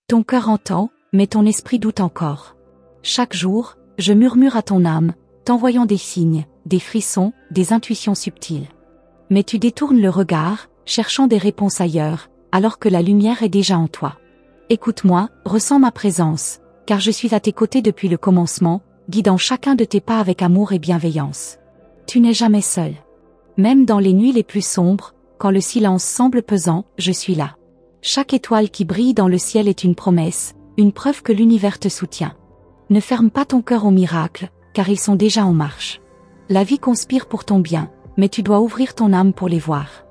Ton cœur entend, mais ton esprit doute encore. Chaque jour, je murmure à ton âme, t'envoyant des signes, des frissons, des intuitions subtiles. Mais tu détournes le regard, cherchant des réponses ailleurs, alors que la lumière est déjà en toi. Écoute-moi, ressens ma présence, car je suis à tes côtés depuis le commencement, guidant chacun de tes pas avec amour et bienveillance. Tu n'es jamais seul. Même dans les nuits les plus sombres, quand le silence semble pesant, je suis là. Chaque étoile qui brille dans le ciel est une promesse, une preuve que l'univers te soutient. Ne ferme pas ton cœur aux miracles, car ils sont déjà en marche. La vie conspire pour ton bien, mais tu dois ouvrir ton âme pour les voir.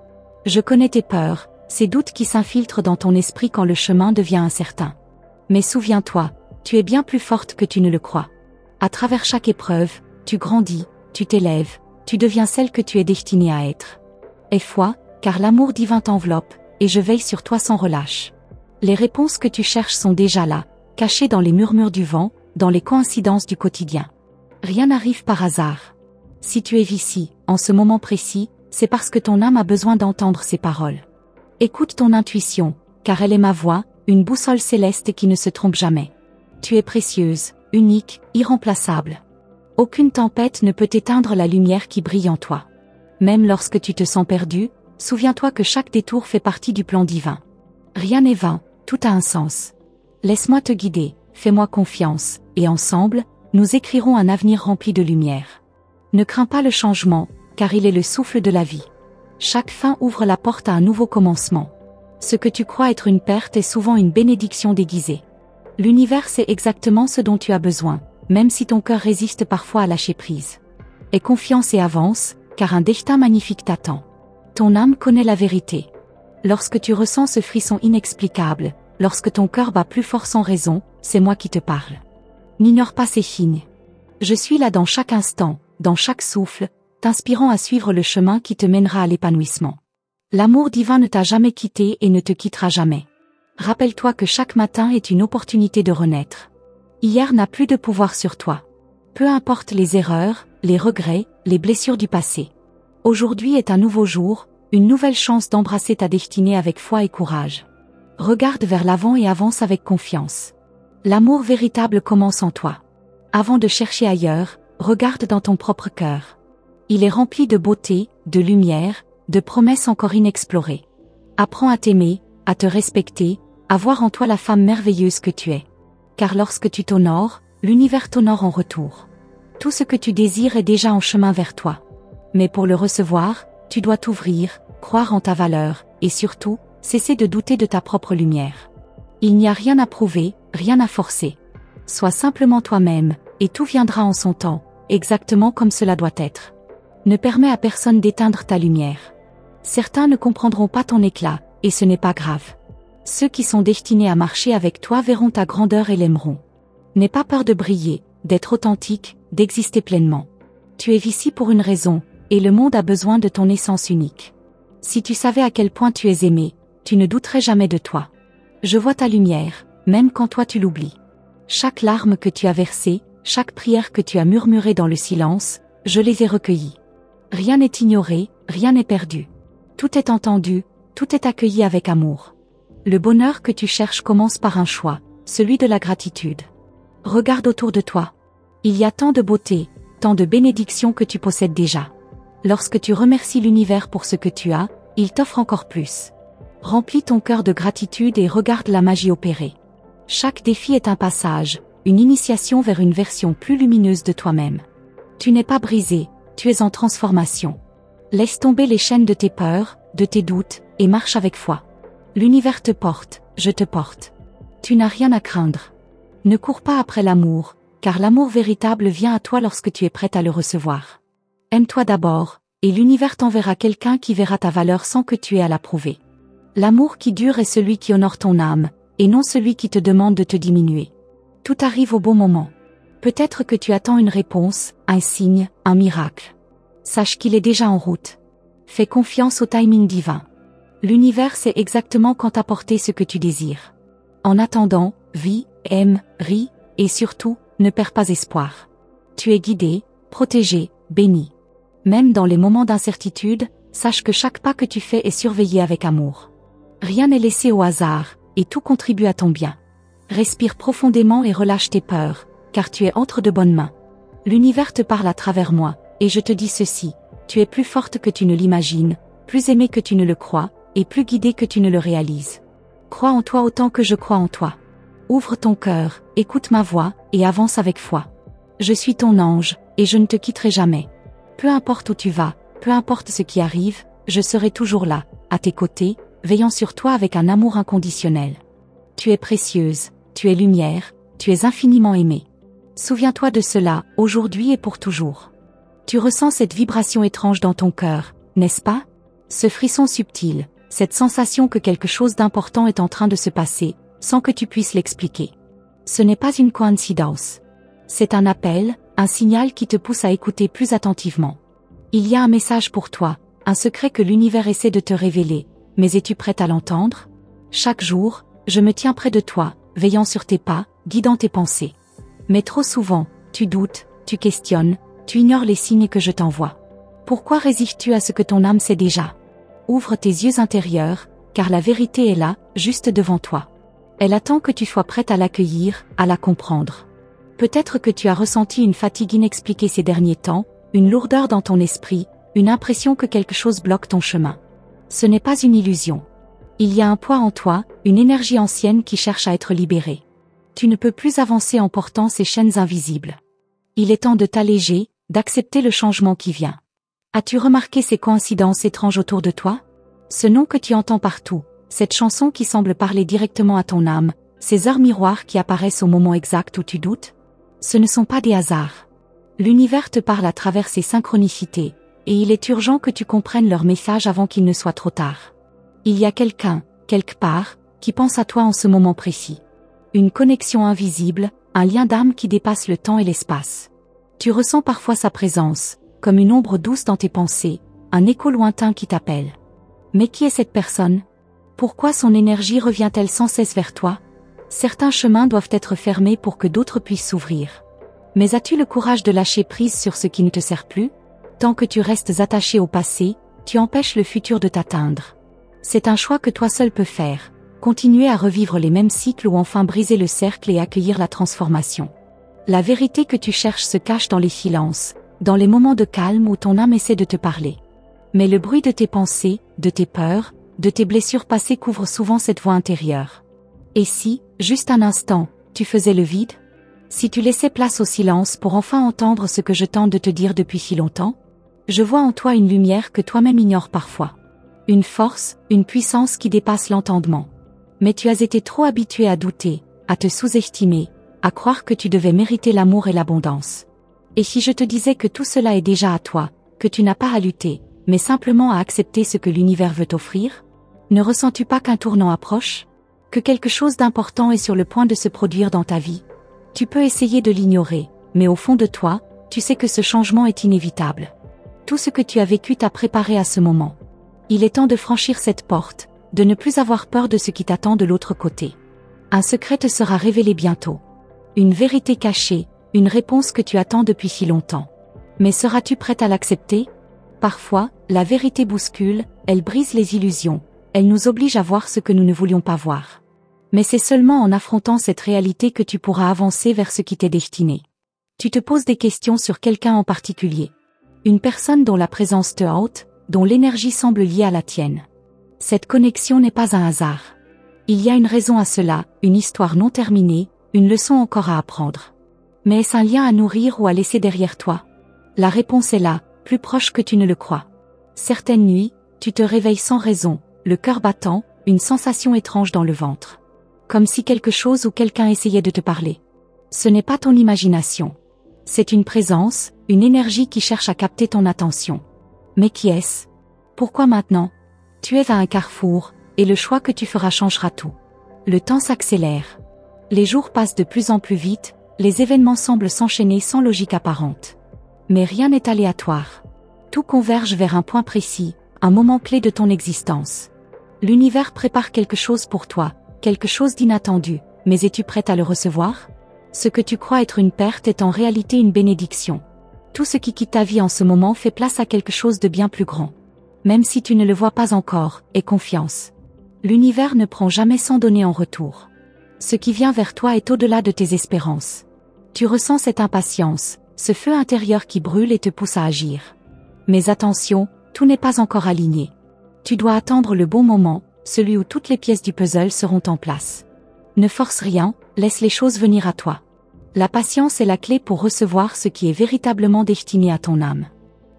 Je connais tes peurs, ces doutes qui s'infiltrent dans ton esprit quand le chemin devient incertain. Mais souviens-toi, tu es bien plus forte que tu ne le crois. À travers chaque épreuve, tu grandis, tu t'élèves, tu deviens celle que tu es destinée à être. Aie foi, car l'amour divin t'enveloppe, et je veille sur toi sans relâche. Les réponses que tu cherches sont déjà là, cachées dans les murmures du vent, dans les coïncidences du quotidien. Rien n'arrive par hasard. Si tu es ici, en ce moment précis, c'est parce que ton âme a besoin d'entendre ces paroles. Écoute ton intuition, car elle est ma voix, une boussole céleste qui ne se trompe jamais. Tu es précieuse, unique, irremplaçable. Aucune tempête ne peut éteindre la lumière qui brille en toi. Même lorsque tu te sens perdu, souviens-toi que chaque détour fait partie du plan divin. Rien n'est vain, tout a un sens. Laisse-moi te guider, fais-moi confiance, et ensemble, nous écrirons un avenir rempli de lumière. Ne crains pas le changement, car il est le souffle de la vie. Chaque fin ouvre la porte à un nouveau commencement. Ce que tu crois être une perte est souvent une bénédiction déguisée. L'univers sait exactement ce dont tu as besoin, même si ton cœur résiste parfois à lâcher prise. Aie confiance et avance, car un destin magnifique t'attend. Ton âme connaît la vérité. Lorsque tu ressens ce frisson inexplicable, lorsque ton cœur bat plus fort sans raison, c'est moi qui te parle. N'ignore pas ces signes. Je suis là dans chaque instant, dans chaque souffle, t'inspirant à suivre le chemin qui te mènera à l'épanouissement. L'amour divin ne t'a jamais quitté et ne te quittera jamais. Rappelle-toi que chaque matin est une opportunité de renaître. Hier n'a plus de pouvoir sur toi. Peu importe les erreurs, les regrets, les blessures du passé. Aujourd'hui est un nouveau jour, une nouvelle chance d'embrasser ta destinée avec foi et courage. Regarde vers l'avant et avance avec confiance. L'amour véritable commence en toi. Avant de chercher ailleurs, regarde dans ton propre cœur. Il est rempli de beauté, de lumière, de promesses encore inexplorées. Apprends à t'aimer, à te respecter, à voir en toi la femme merveilleuse que tu es. Car lorsque tu t'honores, l'univers t'honore en retour. Tout ce que tu désires est déjà en chemin vers toi. Mais pour le recevoir, tu dois t'ouvrir, croire en ta valeur, et surtout, cesser de douter de ta propre lumière. Il n'y a rien à prouver, rien à forcer. Sois simplement toi-même, et tout viendra en son temps, exactement comme cela doit être. Ne permets à personne d'éteindre ta lumière. Certains ne comprendront pas ton éclat, et ce n'est pas grave. Ceux qui sont destinés à marcher avec toi verront ta grandeur et l'aimeront. N'aie pas peur de briller, d'être authentique, d'exister pleinement. Tu es ici pour une raison, et le monde a besoin de ton essence unique. Si tu savais à quel point tu es aimé, tu ne douterais jamais de toi. Je vois ta lumière, même quand toi tu l'oublies. Chaque larme que tu as versée, chaque prière que tu as murmurée dans le silence, je les ai recueillies. Rien n'est ignoré, rien n'est perdu. Tout est entendu, tout est accueilli avec amour. Le bonheur que tu cherches commence par un choix, celui de la gratitude. Regarde autour de toi. Il y a tant de beauté, tant de bénédictions que tu possèdes déjà. Lorsque tu remercies l'univers pour ce que tu as, il t'offre encore plus. Remplis ton cœur de gratitude et regarde la magie opérer. Chaque défi est un passage, une initiation vers une version plus lumineuse de toi-même. Tu n'es pas brisé, tu es en transformation. Laisse tomber les chaînes de tes peurs, de tes doutes, et marche avec foi. L'univers te porte, je te porte. Tu n'as rien à craindre. Ne cours pas après l'amour, car l'amour véritable vient à toi lorsque tu es prête à le recevoir. Aime-toi d'abord, et l'univers t'enverra quelqu'un qui verra ta valeur sans que tu aies à la prouver. L'amour qui dure est celui qui honore ton âme, et non celui qui te demande de te diminuer. Tout arrive au bon moment. Peut-être que tu attends une réponse, un signe, un miracle. Sache qu'il est déjà en route. Fais confiance au timing divin. L'univers sait exactement quand t'apporter ce que tu désires. En attendant, vis, aime, ris, et surtout, ne perds pas espoir. Tu es guidé, protégé, béni. Même dans les moments d'incertitude, sache que chaque pas que tu fais est surveillé avec amour. Rien n'est laissé au hasard, et tout contribue à ton bien. Respire profondément et relâche tes peurs, car tu es entre de bonnes mains. L'univers te parle à travers moi, et je te dis ceci, tu es plus forte que tu ne l'imagines, plus aimée que tu ne le crois, et plus guidée que tu ne le réalises. Crois en toi autant que je crois en toi. Ouvre ton cœur, écoute ma voix, et avance avec foi. Je suis ton ange, et je ne te quitterai jamais. Peu importe où tu vas, peu importe ce qui arrive, je serai toujours là, à tes côtés, veillant sur toi avec un amour inconditionnel. Tu es précieuse, tu es lumière, tu es infiniment aimée. Souviens-toi de cela, aujourd'hui et pour toujours. Tu ressens cette vibration étrange dans ton cœur, n'est-ce pas? Ce frisson subtil, cette sensation que quelque chose d'important est en train de se passer, sans que tu puisses l'expliquer. Ce n'est pas une coïncidence. C'est un appel, un signal qui te pousse à écouter plus attentivement. Il y a un message pour toi, un secret que l'univers essaie de te révéler, mais es-tu prête à l'entendre? Chaque jour, je me tiens près de toi, veillant sur tes pas, guidant tes pensées. Mais trop souvent, tu doutes, tu questionnes, tu ignores les signes que je t'envoie. Pourquoi résistes-tu à ce que ton âme sait déjà? Ouvre tes yeux intérieurs, car la vérité est là, juste devant toi. Elle attend que tu sois prête à l'accueillir, à la comprendre. Peut-être que tu as ressenti une fatigue inexpliquée ces derniers temps, une lourdeur dans ton esprit, une impression que quelque chose bloque ton chemin. Ce n'est pas une illusion. Il y a un poids en toi, une énergie ancienne qui cherche à être libérée. Tu ne peux plus avancer en portant ces chaînes invisibles. Il est temps de t'alléger, d'accepter le changement qui vient. As-tu remarqué ces coïncidences étranges autour de toi? Ce nom que tu entends partout, cette chanson qui semble parler directement à ton âme, ces heures miroirs qui apparaissent au moment exact où tu doutes? Ce ne sont pas des hasards. L'univers te parle à travers ces synchronicités, et il est urgent que tu comprennes leur message avant qu'il ne soit trop tard. Il y a quelqu'un, quelque part, qui pense à toi en ce moment précis. Une connexion invisible, un lien d'âme qui dépasse le temps et l'espace. Tu ressens parfois sa présence, comme une ombre douce dans tes pensées, un écho lointain qui t'appelle. Mais qui est cette personne? Pourquoi son énergie revient-elle sans cesse vers toi? Certains chemins doivent être fermés pour que d'autres puissent s'ouvrir. Mais as-tu le courage de lâcher prise sur ce qui ne te sert plus? Tant que tu restes attaché au passé, tu empêches le futur de t'atteindre. C'est un choix que toi seul peux faire. Continuer à revivre les mêmes cycles ou enfin briser le cercle et accueillir la transformation. La vérité que tu cherches se cache dans les silences, dans les moments de calme où ton âme essaie de te parler. Mais le bruit de tes pensées, de tes peurs, de tes blessures passées couvre souvent cette voix intérieure. Et si, juste un instant, tu faisais le vide? Si tu laissais place au silence pour enfin entendre ce que je tente de te dire depuis si longtemps? Je vois en toi une lumière que toi-même ignores parfois. Une force, une puissance qui dépasse l'entendement. Mais tu as été trop habitué à douter, à te sous-estimer, à croire que tu devais mériter l'amour et l'abondance. Et si je te disais que tout cela est déjà à toi, que tu n'as pas à lutter, mais simplement à accepter ce que l'univers veut t'offrir? Ne ressens-tu pas qu'un tournant approche? Que quelque chose d'important est sur le point de se produire dans ta vie? Tu peux essayer de l'ignorer, mais au fond de toi, tu sais que ce changement est inévitable. Tout ce que tu as vécu t'a préparé à ce moment. Il est temps de franchir cette porte, de ne plus avoir peur de ce qui t'attend de l'autre côté. Un secret te sera révélé bientôt. Une vérité cachée, une réponse que tu attends depuis si longtemps. Mais seras-tu prête à l'accepter? Parfois, la vérité bouscule, elle brise les illusions, elle nous oblige à voir ce que nous ne voulions pas voir. Mais c'est seulement en affrontant cette réalité que tu pourras avancer vers ce qui t'est destiné. Tu te poses des questions sur quelqu'un en particulier. Une personne dont la présence te hante, dont l'énergie semble liée à la tienne. Cette connexion n'est pas un hasard. Il y a une raison à cela, une histoire non terminée, une leçon encore à apprendre. Mais est-ce un lien à nourrir ou à laisser derrière toi? La réponse est là, plus proche que tu ne le crois. Certaines nuits, tu te réveilles sans raison, le cœur battant, une sensation étrange dans le ventre. Comme si quelque chose ou quelqu'un essayait de te parler. Ce n'est pas ton imagination. C'est une présence, une énergie qui cherche à capter ton attention. Mais qui est-ce? Pourquoi maintenant? Tu es à un carrefour, et le choix que tu feras changera tout. Le temps s'accélère. Les jours passent de plus en plus vite, les événements semblent s'enchaîner sans logique apparente. Mais rien n'est aléatoire. Tout converge vers un point précis, un moment clé de ton existence. L'univers prépare quelque chose pour toi, quelque chose d'inattendu, mais es-tu prête à le recevoir? Ce que tu crois être une perte est en réalité une bénédiction. Tout ce qui quitte ta vie en ce moment fait place à quelque chose de bien plus grand. Même si tu ne le vois pas encore, aie confiance. L'univers ne prend jamais sans donner en retour. Ce qui vient vers toi est au-delà de tes espérances. Tu ressens cette impatience, ce feu intérieur qui brûle et te pousse à agir. Mais attention, tout n'est pas encore aligné. Tu dois attendre le bon moment, celui où toutes les pièces du puzzle seront en place. Ne force rien, laisse les choses venir à toi. La patience est la clé pour recevoir ce qui est véritablement destiné à ton âme.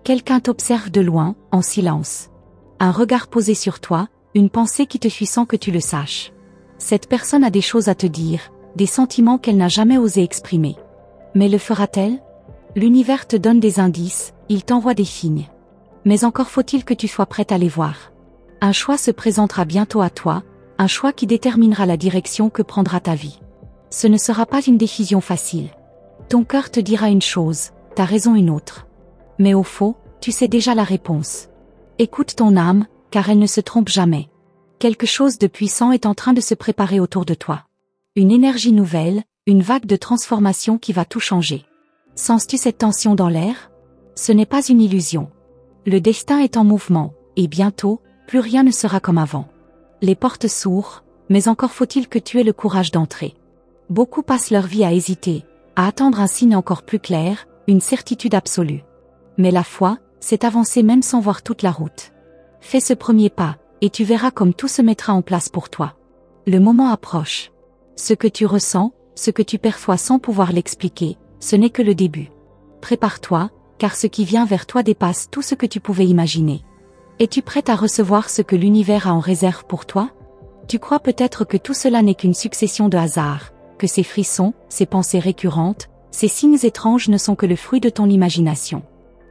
Quelqu'un t'observe de loin, en silence. Un regard posé sur toi, une pensée qui te suit sans que tu le saches. Cette personne a des choses à te dire, des sentiments qu'elle n'a jamais osé exprimer. Mais le fera-t-elle? L'univers te donne des indices, il t'envoie des signes. Mais encore faut-il que tu sois prête à les voir. Un choix se présentera bientôt à toi, un choix qui déterminera la direction que prendra ta vie. Ce ne sera pas une décision facile. Ton cœur te dira une chose, ta raison une autre. Mais au fond, tu sais déjà la réponse. Écoute ton âme, car elle ne se trompe jamais. Quelque chose de puissant est en train de se préparer autour de toi. Une énergie nouvelle, une vague de transformation qui va tout changer. Sens-tu cette tension dans l'air? Ce n'est pas une illusion. Le destin est en mouvement, et bientôt, plus rien ne sera comme avant. Les portes s'ouvrent, mais encore faut-il que tu aies le courage d'entrer. Beaucoup passent leur vie à hésiter, à attendre un signe encore plus clair, une certitude absolue. Mais la foi, c'est avancer même sans voir toute la route. Fais ce premier pas, et tu verras comme tout se mettra en place pour toi. Le moment approche. Ce que tu ressens, ce que tu perçois sans pouvoir l'expliquer, ce n'est que le début. Prépare-toi, car ce qui vient vers toi dépasse tout ce que tu pouvais imaginer. Es-tu prête à recevoir ce que l'univers a en réserve pour toi? Tu crois peut-être que tout cela n'est qu'une succession de hasards, que ces frissons, ces pensées récurrentes, ces signes étranges ne sont que le fruit de ton imagination.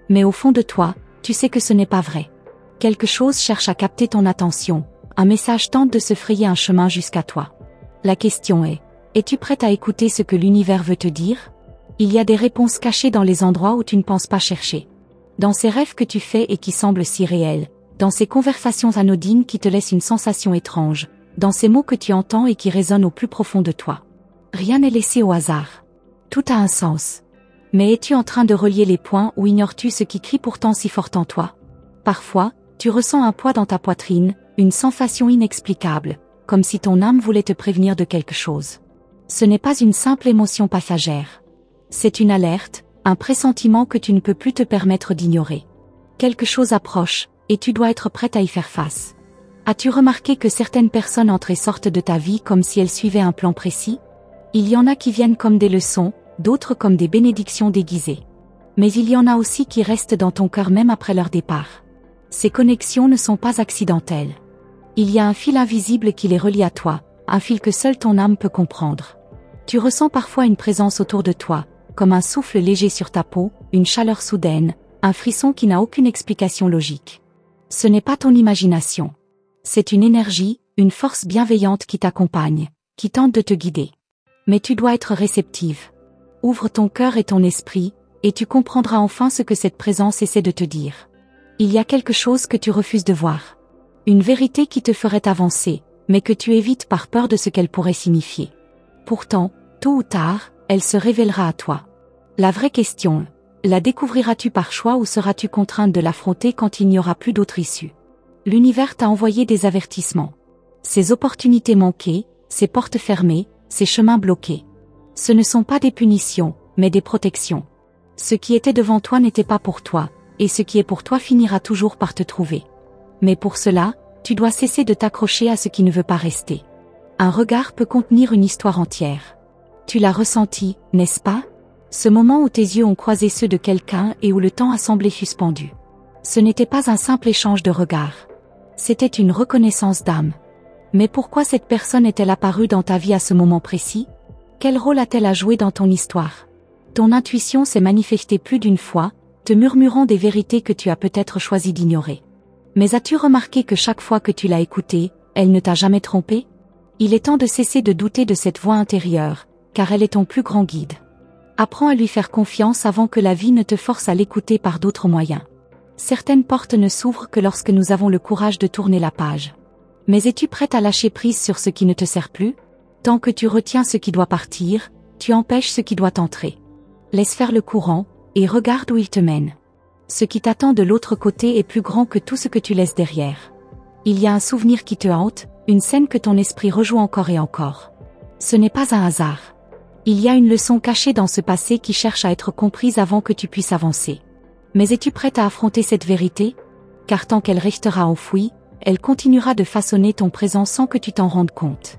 Mais au fond de toi, tu sais que ce n'est pas vrai. Quelque chose cherche à capter ton attention, un message tente de se frayer un chemin jusqu'à toi. La question est, es-tu prête à écouter ce que l'univers veut te dire? Il y a des réponses cachées dans les endroits où tu ne penses pas chercher. Dans ces rêves que tu fais et qui semblent si réels, dans ces conversations anodines qui te laissent une sensation étrange, dans ces mots que tu entends et qui résonnent au plus profond de toi. Rien n'est laissé au hasard. Tout a un sens. Mais es-tu en train de relier les points ou ignores-tu ce qui crie pourtant si fort en toi? Parfois, tu ressens un poids dans ta poitrine, une sensation inexplicable, comme si ton âme voulait te prévenir de quelque chose. Ce n'est pas une simple émotion passagère. C'est une alerte, un pressentiment que tu ne peux plus te permettre d'ignorer. Quelque chose approche, et tu dois être prête à y faire face. As-tu remarqué que certaines personnes entrent et sortent de ta vie comme si elles suivaient un plan précis? Il y en a qui viennent comme des leçons, d'autres comme des bénédictions déguisées. Mais il y en a aussi qui restent dans ton cœur même après leur départ. Ces connexions ne sont pas accidentelles. Il y a un fil invisible qui les relie à toi, un fil que seule ton âme peut comprendre. Tu ressens parfois une présence autour de toi, comme un souffle léger sur ta peau, une chaleur soudaine, un frisson qui n'a aucune explication logique. Ce n'est pas ton imagination. C'est une énergie, une force bienveillante qui t'accompagne, qui tente de te guider. Mais tu dois être réceptive. Ouvre ton cœur et ton esprit, et tu comprendras enfin ce que cette présence essaie de te dire. Il y a quelque chose que tu refuses de voir. Une vérité qui te ferait avancer, mais que tu évites par peur de ce qu'elle pourrait signifier. Pourtant, tôt ou tard, elle se révélera à toi. La vraie question, la découvriras-tu par choix ou seras-tu contrainte de l'affronter quand il n'y aura plus d'autre issue? L'univers t'a envoyé des avertissements. Ces opportunités manquées, ces portes fermées, ces chemins bloqués. Ce ne sont pas des punitions, mais des protections. Ce qui était devant toi n'était pas pour toi, et ce qui est pour toi finira toujours par te trouver. Mais pour cela, tu dois cesser de t'accrocher à ce qui ne veut pas rester. Un regard peut contenir une histoire entière. Tu l'as ressenti, n'est-ce pas? Ce moment où tes yeux ont croisé ceux de quelqu'un et où le temps a semblé suspendu. Ce n'était pas un simple échange de regards. C'était une reconnaissance d'âme. Mais pourquoi cette personne est-elle apparue dans ta vie à ce moment précis? Quel rôle a-t-elle à jouer dans ton histoire? Ton intuition s'est manifestée plus d'une fois, te murmurant des vérités que tu as peut-être choisi d'ignorer. Mais as-tu remarqué que chaque fois que tu l'as écoutée, elle ne t'a jamais trompé? Il est temps de cesser de douter de cette voix intérieure, car elle est ton plus grand guide. Apprends à lui faire confiance avant que la vie ne te force à l'écouter par d'autres moyens. Certaines portes ne s'ouvrent que lorsque nous avons le courage de tourner la page. Mais es-tu prête à lâcher prise sur ce qui ne te sert plus? Tant que tu retiens ce qui doit partir, tu empêches ce qui doit entrer. Laisse faire le courant, et regarde où il te mène. Ce qui t'attend de l'autre côté est plus grand que tout ce que tu laisses derrière. Il y a un souvenir qui te hante, une scène que ton esprit rejoue encore et encore. Ce n'est pas un hasard. Il y a une leçon cachée dans ce passé qui cherche à être comprise avant que tu puisses avancer. Mais es-tu prête à affronter cette vérité? Car tant qu'elle restera enfouie, elle continuera de façonner ton présent sans que tu t'en rendes compte.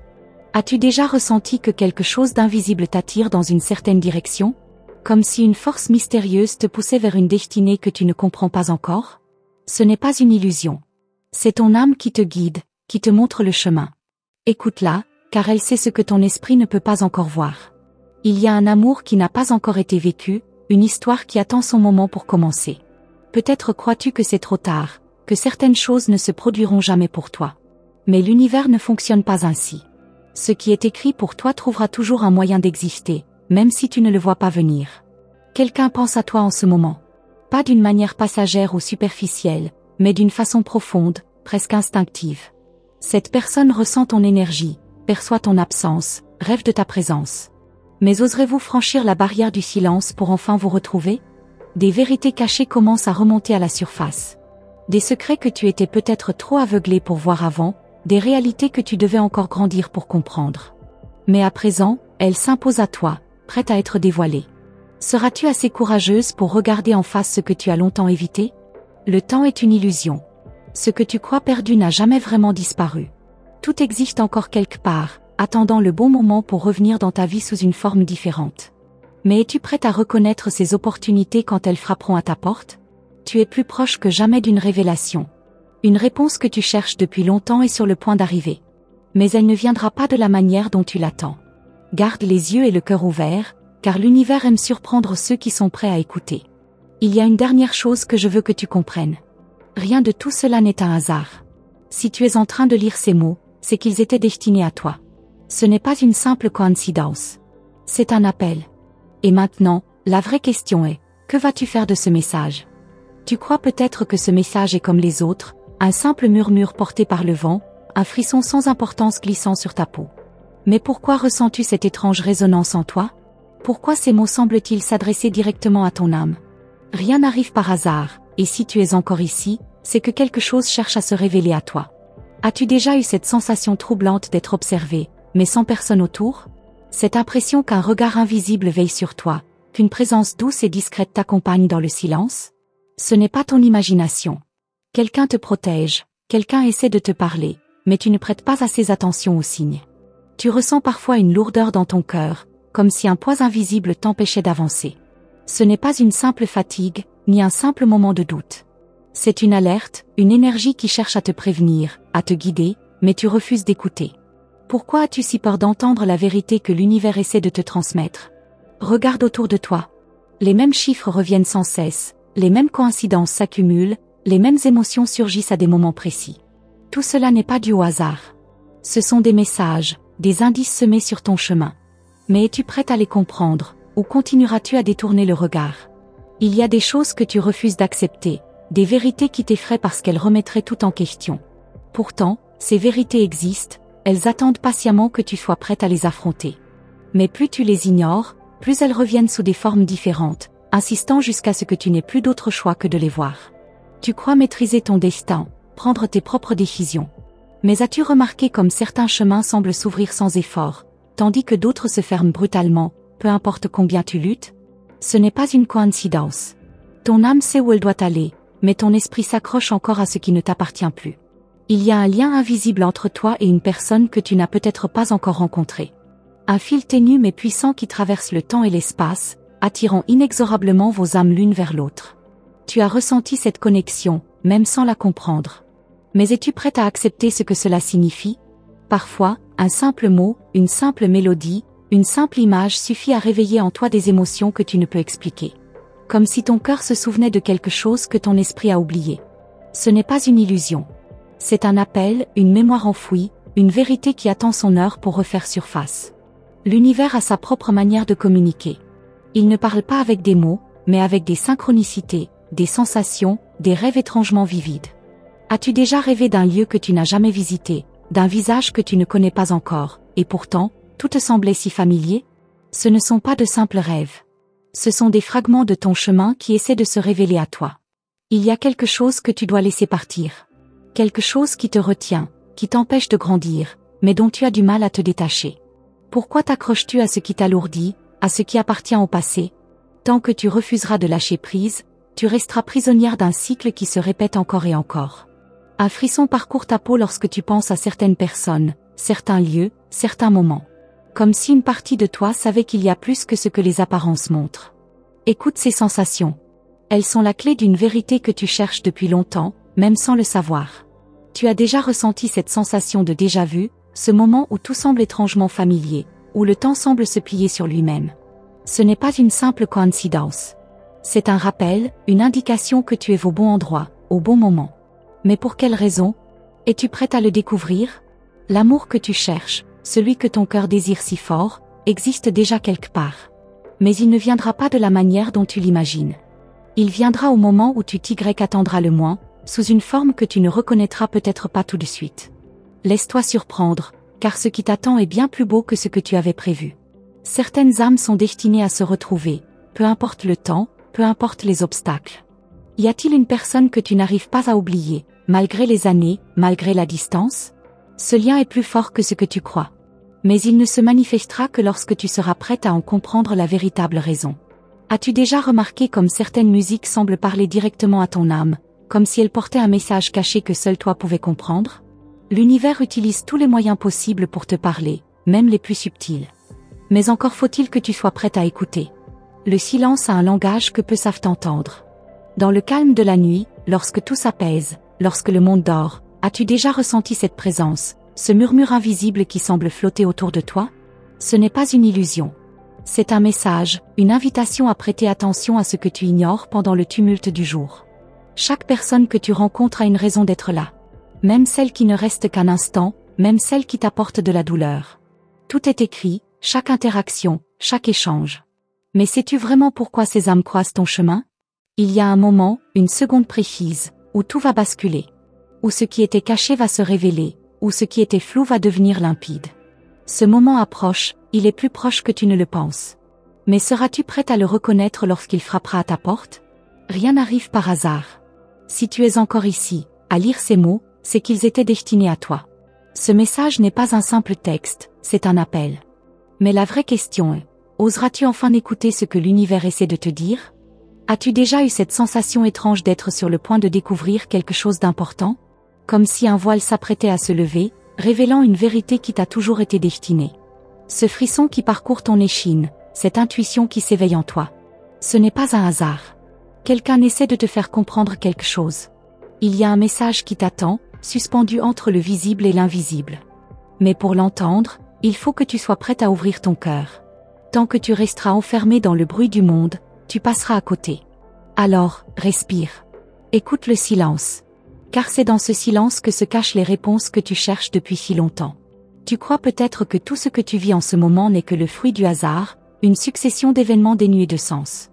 As-tu déjà ressenti que quelque chose d'invisible t'attire dans une certaine direction? Comme si une force mystérieuse te poussait vers une destinée que tu ne comprends pas encore? Ce n'est pas une illusion. C'est ton âme qui te guide, qui te montre le chemin. Écoute-la, car elle sait ce que ton esprit ne peut pas encore voir. Il y a un amour qui n'a pas encore été vécu, une histoire qui attend son moment pour commencer. Peut-être crois-tu que c'est trop tard, que certaines choses ne se produiront jamais pour toi. Mais l'univers ne fonctionne pas ainsi. Ce qui est écrit pour toi trouvera toujours un moyen d'exister, même si tu ne le vois pas venir. Quelqu'un pense à toi en ce moment. Pas d'une manière passagère ou superficielle, mais d'une façon profonde, presque instinctive. Cette personne ressent ton énergie, perçoit ton absence, rêve de ta présence. Mais oserez-vous franchir la barrière du silence pour enfin vous retrouver? Des vérités cachées commencent à remonter à la surface. Des secrets que tu étais peut-être trop aveuglé pour voir avant, des réalités que tu devais encore grandir pour comprendre. Mais à présent, elles s'imposent à toi, prête à être dévoilée. Seras-tu assez courageuse pour regarder en face ce que tu as longtemps évité? Le temps est une illusion. Ce que tu crois perdu n'a jamais vraiment disparu. Tout existe encore quelque part, attendant le bon moment pour revenir dans ta vie sous une forme différente. Mais es-tu prête à reconnaître ces opportunités quand elles frapperont à ta porte? Tu es plus proche que jamais d'une révélation. Une réponse que tu cherches depuis longtemps est sur le point d'arriver. Mais elle ne viendra pas de la manière dont tu l'attends. Garde les yeux et le cœur ouverts, car l'univers aime surprendre ceux qui sont prêts à écouter. Il y a une dernière chose que je veux que tu comprennes. Rien de tout cela n'est un hasard. Si tu es en train de lire ces mots, c'est qu'ils étaient destinés à toi. Ce n'est pas une simple coïncidence. C'est un appel. Et maintenant, la vraie question est, que vas-tu faire de ce message? Tu crois peut-être que ce message est comme les autres, un simple murmure porté par le vent, un frisson sans importance glissant sur ta peau. Mais pourquoi ressens-tu cette étrange résonance en toi? Pourquoi ces mots semblent-ils s'adresser directement à ton âme? Rien n'arrive par hasard, et si tu es encore ici, c'est que quelque chose cherche à se révéler à toi. As-tu déjà eu cette sensation troublante d'être observé, mais sans personne autour? Cette impression qu'un regard invisible veille sur toi, qu'une présence douce et discrète t'accompagne dans le silence? Ce n'est pas ton imagination. Quelqu'un te protège, quelqu'un essaie de te parler, mais tu ne prêtes pas assez attention aux signes. Tu ressens parfois une lourdeur dans ton cœur, comme si un poids invisible t'empêchait d'avancer. Ce n'est pas une simple fatigue, ni un simple moment de doute. C'est une alerte, une énergie qui cherche à te prévenir, à te guider, mais tu refuses d'écouter. Pourquoi as-tu si peur d'entendre la vérité que l'univers essaie de te transmettre? Regarde autour de toi. Les mêmes chiffres reviennent sans cesse, les mêmes coïncidences s'accumulent, les mêmes émotions surgissent à des moments précis. Tout cela n'est pas dû au hasard. Ce sont des messages, des indices semés sur ton chemin. Mais es-tu prête à les comprendre, ou continueras-tu à détourner le regard? Il y a des choses que tu refuses d'accepter, des vérités qui t'effraient parce qu'elles remettraient tout en question. Pourtant, ces vérités existent, elles attendent patiemment que tu sois prête à les affronter. Mais plus tu les ignores, plus elles reviennent sous des formes différentes, insistant jusqu'à ce que tu n'aies plus d'autre choix que de les voir. Tu crois maîtriser ton destin, prendre tes propres décisions. Mais as-tu remarqué comme certains chemins semblent s'ouvrir sans effort, tandis que d'autres se ferment brutalement, peu importe combien tu luttes? Ce n'est pas une coïncidence. Ton âme sait où elle doit aller, mais ton esprit s'accroche encore à ce qui ne t'appartient plus. Il y a un lien invisible entre toi et une personne que tu n'as peut-être pas encore rencontrée. Un fil ténu mais puissant qui traverse le temps et l'espace, attirant inexorablement vos âmes l'une vers l'autre. Tu as ressenti cette connexion, même sans la comprendre. Mais es-tu prête à accepter ce que cela signifie? Parfois, un simple mot, une simple mélodie, une simple image suffit à réveiller en toi des émotions que tu ne peux expliquer. Comme si ton cœur se souvenait de quelque chose que ton esprit a oublié. Ce n'est pas une illusion. C'est un appel, une mémoire enfouie, une vérité qui attend son heure pour refaire surface. L'univers a sa propre manière de communiquer. Il ne parle pas avec des mots, mais avec des synchronicités, des sensations, des rêves étrangement vivides. As-tu déjà rêvé d'un lieu que tu n'as jamais visité, d'un visage que tu ne connais pas encore, et pourtant, tout te semblait si familier? Ce ne sont pas de simples rêves. Ce sont des fragments de ton chemin qui essaient de se révéler à toi. Il y a quelque chose que tu dois laisser partir. Quelque chose qui te retient, qui t'empêche de grandir, mais dont tu as du mal à te détacher. Pourquoi t'accroches-tu à ce qui t'alourdit, à ce qui appartient au passé? Tant que tu refuseras de lâcher prise, tu resteras prisonnière d'un cycle qui se répète encore et encore. Un frisson parcourt ta peau lorsque tu penses à certaines personnes, certains lieux, certains moments. Comme si une partie de toi savait qu'il y a plus que ce que les apparences montrent. Écoute ces sensations. Elles sont la clé d'une vérité que tu cherches depuis longtemps, même sans le savoir. Tu as déjà ressenti cette sensation de déjà-vu, ce moment où tout semble étrangement familier, où le temps semble se plier sur lui-même. Ce n'est pas une simple coïncidence. C'est un rappel, une indication que tu es au bon endroit, au bon moment. Mais pour quelle raison? Es-tu prête à le découvrir? L'amour que tu cherches, celui que ton cœur désire si fort, existe déjà quelque part. Mais il ne viendra pas de la manière dont tu l'imagines. Il viendra au moment où tu t'attendras le moins, sous une forme que tu ne reconnaîtras peut-être pas tout de suite. Laisse-toi surprendre, car ce qui t'attend est bien plus beau que ce que tu avais prévu. Certaines âmes sont destinées à se retrouver, peu importe le temps, peu importe les obstacles. Y a-t-il une personne que tu n'arrives pas à oublier, malgré les années, malgré la distance? Ce lien est plus fort que ce que tu crois. Mais il ne se manifestera que lorsque tu seras prête à en comprendre la véritable raison. As-tu déjà remarqué comme certaines musiques semblent parler directement à ton âme, comme si elles portaient un message caché que seul toi pouvais comprendre? L'univers utilise tous les moyens possibles pour te parler, même les plus subtils. Mais encore faut-il que tu sois prête à écouter. Le silence a un langage que peu savent entendre. Dans le calme de la nuit, lorsque tout s'apaise, lorsque le monde dort, as-tu déjà ressenti cette présence, ce murmure invisible qui semble flotter autour de toi? Ce n'est pas une illusion. C'est un message, une invitation à prêter attention à ce que tu ignores pendant le tumulte du jour. Chaque personne que tu rencontres a une raison d'être là. Même celle qui ne reste qu'un instant, même celle qui t'apporte de la douleur. Tout est écrit, chaque interaction, chaque échange. Mais sais-tu vraiment pourquoi ces âmes croisent ton chemin? Il y a un moment, une seconde précise, où tout va basculer. Où ce qui était caché va se révéler, où ce qui était flou va devenir limpide. Ce moment approche, il est plus proche que tu ne le penses. Mais seras-tu prête à le reconnaître lorsqu'il frappera à ta porte? Rien n'arrive par hasard. Si tu es encore ici, à lire ces mots, c'est qu'ils étaient destinés à toi. Ce message n'est pas un simple texte, c'est un appel. Mais la vraie question est, oseras-tu enfin écouter ce que l'univers essaie de te dire? As-tu déjà eu cette sensation étrange d'être sur le point de découvrir quelque chose d'important? Comme si un voile s'apprêtait à se lever, révélant une vérité qui t'a toujours été destinée. Ce frisson qui parcourt ton échine, cette intuition qui s'éveille en toi. Ce n'est pas un hasard. Quelqu'un essaie de te faire comprendre quelque chose. Il y a un message qui t'attend, suspendu entre le visible et l'invisible. Mais pour l'entendre, il faut que tu sois prête à ouvrir ton cœur. Tant que tu resteras enfermé dans le bruit du monde, tu passeras à côté. Alors, respire. Écoute le silence. Car c'est dans ce silence que se cachent les réponses que tu cherches depuis si longtemps. Tu crois peut-être que tout ce que tu vis en ce moment n'est que le fruit du hasard, une succession d'événements dénués de sens.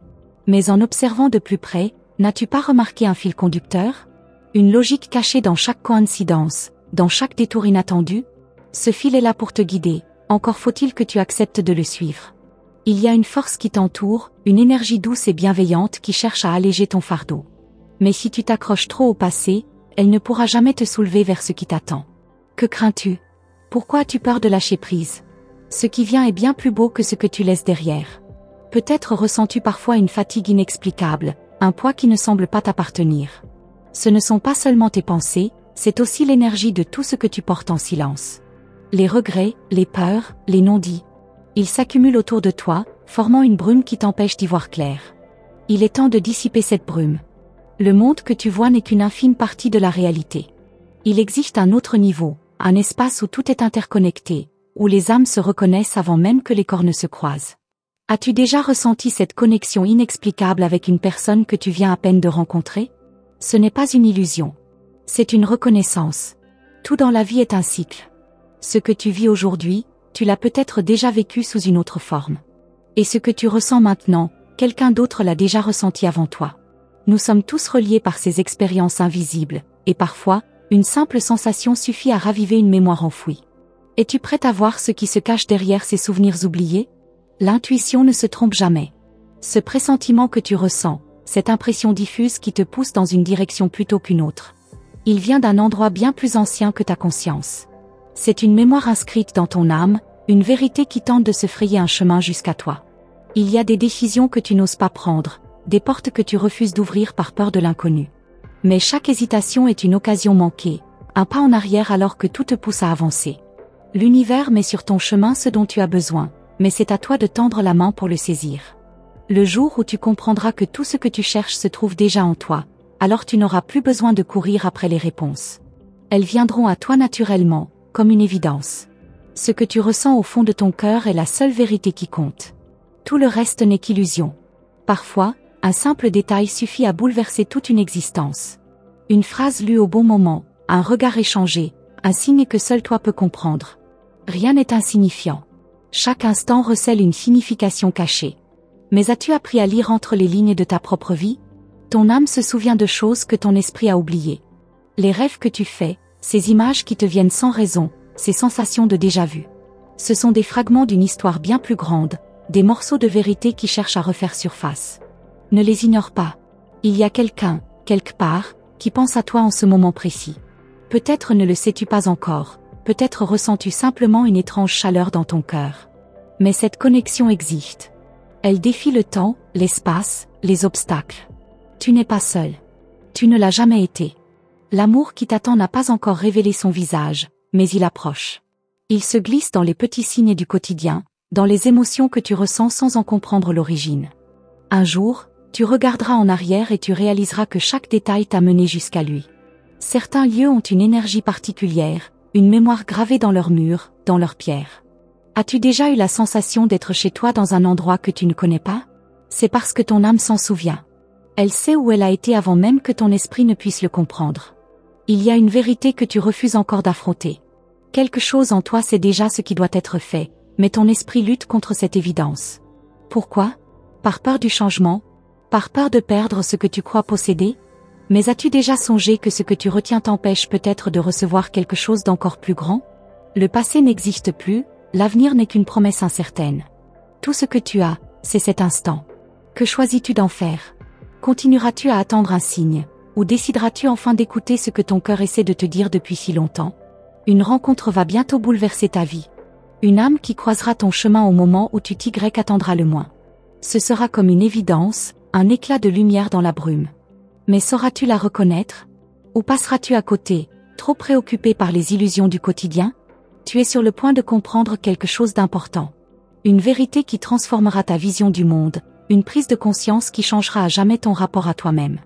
Mais en observant de plus près, n'as-tu pas remarqué un fil conducteur? Une logique cachée dans chaque coïncidence, dans chaque détour inattendu? Ce fil est là pour te guider, encore faut-il que tu acceptes de le suivre. Il y a une force qui t'entoure, une énergie douce et bienveillante qui cherche à alléger ton fardeau. Mais si tu t'accroches trop au passé, elle ne pourra jamais te soulever vers ce qui t'attend. Que crains-tu? Pourquoi as-tu peur de lâcher prise? Ce qui vient est bien plus beau que ce que tu laisses derrière. Peut-être ressens-tu parfois une fatigue inexplicable, un poids qui ne semble pas t'appartenir. Ce ne sont pas seulement tes pensées, c'est aussi l'énergie de tout ce que tu portes en silence. Les regrets, les peurs, les non-dits. Ils s'accumulent autour de toi, formant une brume qui t'empêche d'y voir clair. Il est temps de dissiper cette brume. Le monde que tu vois n'est qu'une infime partie de la réalité. Il existe un autre niveau, un espace où tout est interconnecté, où les âmes se reconnaissent avant même que les corps ne se croisent. As-tu déjà ressenti cette connexion inexplicable avec une personne que tu viens à peine de rencontrer? Ce n'est pas une illusion. C'est une reconnaissance. Tout dans la vie est un cycle. Ce que tu vis aujourd'hui, tu l'as peut-être déjà vécu sous une autre forme. Et ce que tu ressens maintenant, quelqu'un d'autre l'a déjà ressenti avant toi. Nous sommes tous reliés par ces expériences invisibles, et parfois, une simple sensation suffit à raviver une mémoire enfouie. Es-tu prête à voir ce qui se cache derrière ces souvenirs oubliés? L'intuition ne se trompe jamais. Ce pressentiment que tu ressens, cette impression diffuse qui te pousse dans une direction plutôt qu'une autre. Il vient d'un endroit bien plus ancien que ta conscience. C'est une mémoire inscrite dans ton âme, Une vérité qui tente de se frayer un chemin jusqu'à toi. Il y a des décisions que tu n'oses pas prendre, des portes que tu refuses d'ouvrir par peur de l'inconnu. Mais chaque hésitation est une occasion manquée, un pas en arrière alors que tout te pousse à avancer. L'univers met sur ton chemin ce dont tu as besoin, mais c'est à toi de tendre la main pour le saisir. Le jour où tu comprendras que tout ce que tu cherches se trouve déjà en toi, alors tu n'auras plus besoin de courir après les réponses. Elles viendront à toi naturellement, comme une évidence. Ce que tu ressens au fond de ton cœur est la seule vérité qui compte. Tout le reste n'est qu'illusion. Parfois, un simple détail suffit à bouleverser toute une existence. Une phrase lue au bon moment, un regard échangé, un signe que seul toi peux comprendre. Rien n'est insignifiant. Chaque instant recèle une signification cachée. Mais as-tu appris à lire entre les lignes de ta propre vie? Ton âme se souvient de choses que ton esprit a oubliées. Les rêves que tu fais, ces images qui te viennent sans raison, ces sensations de déjà-vu. Ce sont des fragments d'une histoire bien plus grande, des morceaux de vérité qui cherchent à refaire surface. Ne les ignore pas. Il y a quelqu'un, quelque part, qui pense à toi en ce moment précis. Peut-être ne le sais-tu pas encore, peut-être ressens-tu simplement une étrange chaleur dans ton cœur. Mais cette connexion existe. Elle défie le temps, l'espace, les obstacles. Tu n'es pas seul. Tu ne l'as jamais été. L'amour qui t'attend n'a pas encore révélé son visage, mais il approche. Il se glisse dans les petits signes du quotidien, dans les émotions que tu ressens sans en comprendre l'origine. Un jour, tu regarderas en arrière et tu réaliseras que chaque détail t'a mené jusqu'à lui. Certains lieux ont une énergie particulière, une mémoire gravée dans leurs murs, dans leurs pierres. As-tu déjà eu la sensation d'être chez toi dans un endroit que tu ne connais pas? C'est parce que ton âme s'en souvient. Elle sait où elle a été avant même que ton esprit ne puisse le comprendre. Il y a une vérité que tu refuses encore d'affronter. Quelque chose en toi sait déjà ce qui doit être fait, mais ton esprit lutte contre cette évidence. Pourquoi? Par peur du changement? Par peur de perdre ce que tu crois posséder? Mais as-tu déjà songé que ce que tu retiens t'empêche peut-être de recevoir quelque chose d'encore plus grand? Le passé n'existe plus, l'avenir n'est qu'une promesse incertaine. Tout ce que tu as, c'est cet instant. Que choisis-tu d'en faire? Continueras-tu à attendre un signe, ou décideras-tu enfin d'écouter ce que ton cœur essaie de te dire depuis si longtemps? Une rencontre va bientôt bouleverser ta vie. Une âme qui croisera ton chemin au moment où tu t'attendras le moins. Ce sera comme une évidence, un éclat de lumière dans la brume. Mais sauras-tu la reconnaître? Ou passeras-tu à côté, trop préoccupé par les illusions du quotidien? Tu es sur le point de comprendre quelque chose d'important. Une vérité qui transformera ta vision du monde, une prise de conscience qui changera à jamais ton rapport à toi-même.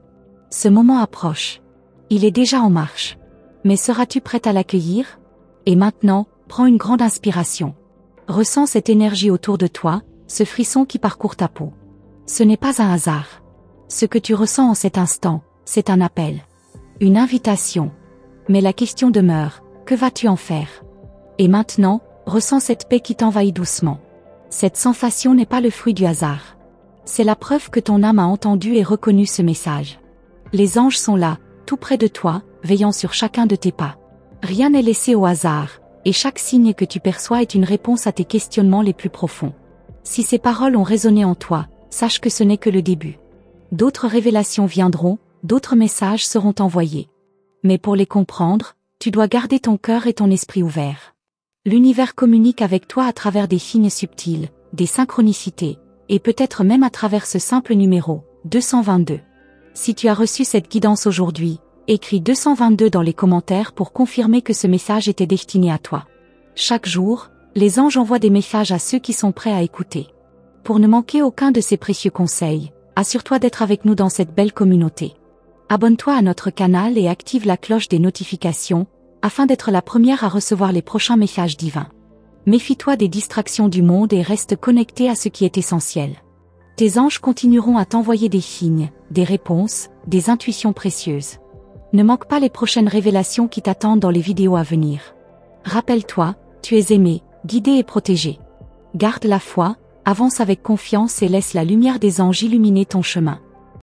Ce moment approche. Il est déjà en marche. Mais seras-tu prête à l'accueillir? Et maintenant, prends une grande inspiration. Ressens cette énergie autour de toi, ce frisson qui parcourt ta peau. Ce n'est pas un hasard. Ce que tu ressens en cet instant, c'est un appel. Une invitation. Mais la question demeure, que vas-tu en faire? Et maintenant, ressens cette paix qui t'envahit doucement. Cette sensation n'est pas le fruit du hasard. C'est la preuve que ton âme a entendu et reconnu ce message. Les anges sont là, tout près de toi, veillant sur chacun de tes pas. Rien n'est laissé au hasard, et chaque signe que tu perçois est une réponse à tes questionnements les plus profonds. Si ces paroles ont résonné en toi, sache que ce n'est que le début. D'autres révélations viendront, d'autres messages seront envoyés. Mais pour les comprendre, tu dois garder ton cœur et ton esprit ouverts. L'univers communique avec toi à travers des signes subtils, des synchronicités, et peut-être même à travers ce simple numéro, 222. Si tu as reçu cette guidance aujourd'hui, écris 222 dans les commentaires pour confirmer que ce message était destiné à toi. Chaque jour, les anges envoient des messages à ceux qui sont prêts à écouter. Pour ne manquer aucun de ces précieux conseils, assure-toi d'être avec nous dans cette belle communauté. Abonne-toi à notre canal et active la cloche des notifications, afin d'être la première à recevoir les prochains messages divins. Méfie-toi des distractions du monde et reste connecté à ce qui est essentiel. Tes anges continueront à t'envoyer des signes, des réponses, des intuitions précieuses. Ne manque pas les prochaines révélations qui t'attendent dans les vidéos à venir. Rappelle-toi, tu es aimé, guidé et protégé. Garde la foi, avance avec confiance et laisse la lumière des anges illuminer ton chemin.